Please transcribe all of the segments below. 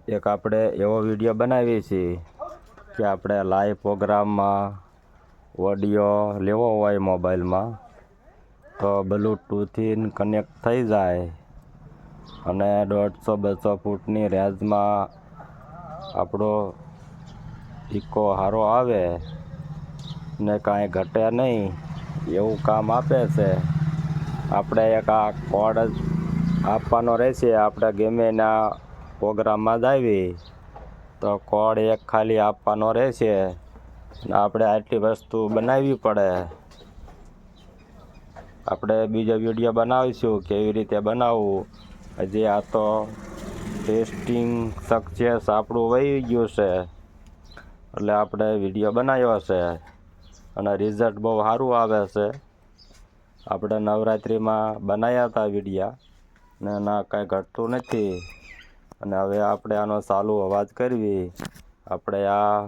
એક આપણે એવો વિડીયો બનાવીએ છીએ કે આપણે લાઈવ પ્રોગ્રામમાં ઓડિયો લેવો હોય મોબાઈલમાં તો બ્લૂટૂથથી કનેક્ટ થઈ જાય અને 150-200 ફૂટની રેન્જમાં આપણો ઇકો સારો આવે ને કાંઈ ઘટે નહીં એવું કામ આપે છે. આપણે એક આ કોડ જ આપવાનો રહેશે. આપણે ગમે એના પ્રોગ્રામમાં જ આવી તો કોડ એક ખાલી આપવાનો રહેશે ને આપણે આટલી વસ્તુ બનાવવી પડે. આપણે બીજો વિડીયો બનાવીશું કેવી રીતે બનાવવું. હજી આ તો ટેસ્ટિંગ સક્સેસ આપણું વહી ગયું છે એટલે આપણે વિડીયો બનાવ્યો છે અને રિઝલ્ટ બહુ સારું આવે છે. આપણે નવરાત્રિમાં બનાવ્યા હતા વિડીયા ને ના કાંઈ ઘટતું નથી. અને હવે આપણે આનો ચાલુ અવાજ કરવી. આપણે આ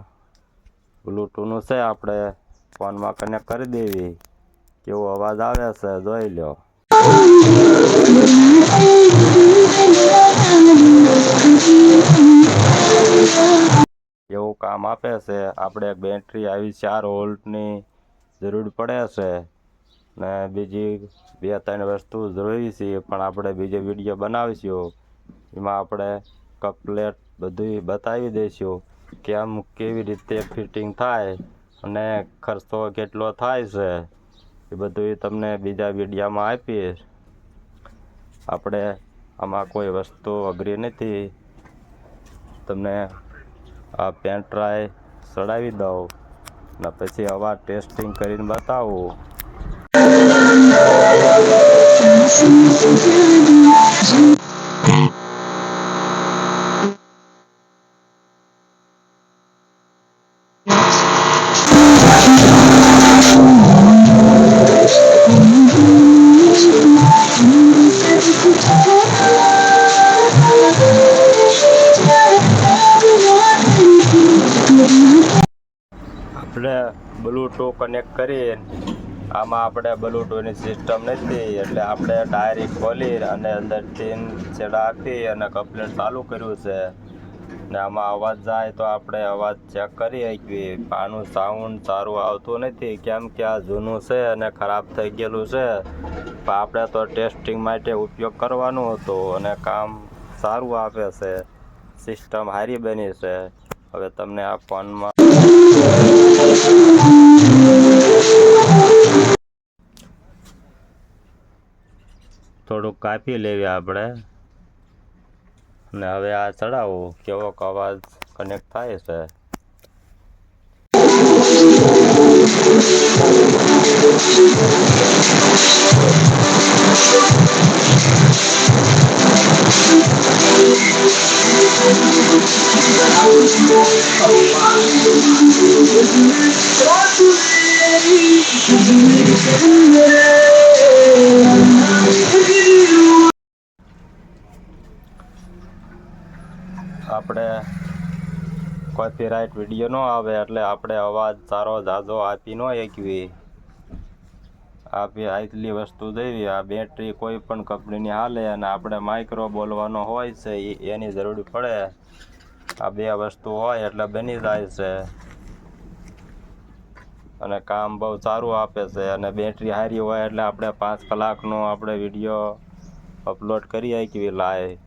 બ્લૂટૂથનું છે, આપણે ફોનમાં કનેક્ટ કરી દેવી. કેવો અવાજ આવે છે જોઈ લો. એવું કામ આપે છે. આપણે બેટરી આવી 4 વોલ્ટની જરૂર પડે છે ને બીજી 2-3 વસ્તુ જોઈ છે પણ આપણે બીજો વિડીયો બનાવીશું. એમાં આપણે કમ્પ્લેટ બધું બતાવી દઈશું કેવી રીતે ફિટિંગ થાય અને ખર્ચો કેટલો થાય છે એ બધું તમને બીજા વિડીયામાં આપીશ. આપણે આમાં કોઈ વસ્તુ અઘરી નથી. તમને આ પેન ડ્રાઈવ ચડાવી દઉં ને પછી અવાજ ટેસ્ટિંગ કરીને બતાવું. આપણે બ્લૂટૂથ કનેક્ટ કરીએ. આમાં આપણે બ્લૂટૂથની સિસ્ટમ નથી એટલે આપણે ડાયરેક્ટ ખોલી અને અંદરથી છેડા આપી અને કમ્પ્લેટ ચાલુ કર્યું છે ને આમાં અવાજ જાય તો આપણે અવાજ ચેક કરી શકીએ. આનું સાઉન્ડ સારું આવતું નથી કેમ કે આ જૂનું છે અને ખરાબ થઈ ગયેલું છે. પણ આપણે તો ટેસ્ટિંગ માટે ઉપયોગ કરવાનું હતું અને કામ સારું આપે છે. સિસ્ટમ સારી બની છે. હવે તમને આ ફોનમાં થોડુંક કાપી લેવી આપણે ને હવે આ ચડાવું કેવો અવાજ કનેક્ટ થાય છે. આપણે કોપીરાઇટ વિડીયો ન આવે એટલે આપણે અવાજ સારો ઝાઝો આપી ન શકીએ. આટલી વસ્તુ દેવી. આ બેટરી કોઈ પણ કંપનીની હાલે અને આપણે માઇક્રો બોલવાનો હોય છે એની જરૂર પડે. આ 2 વસ્તુ હોય એટલે બની જાય છે અને કામ બહુ સારું આપે છે અને બેટરી સારી હોય એટલે આપણે 5 કલાકનો આપણે વિડીયો અપલોડ કરી શકીએ લાઈવ.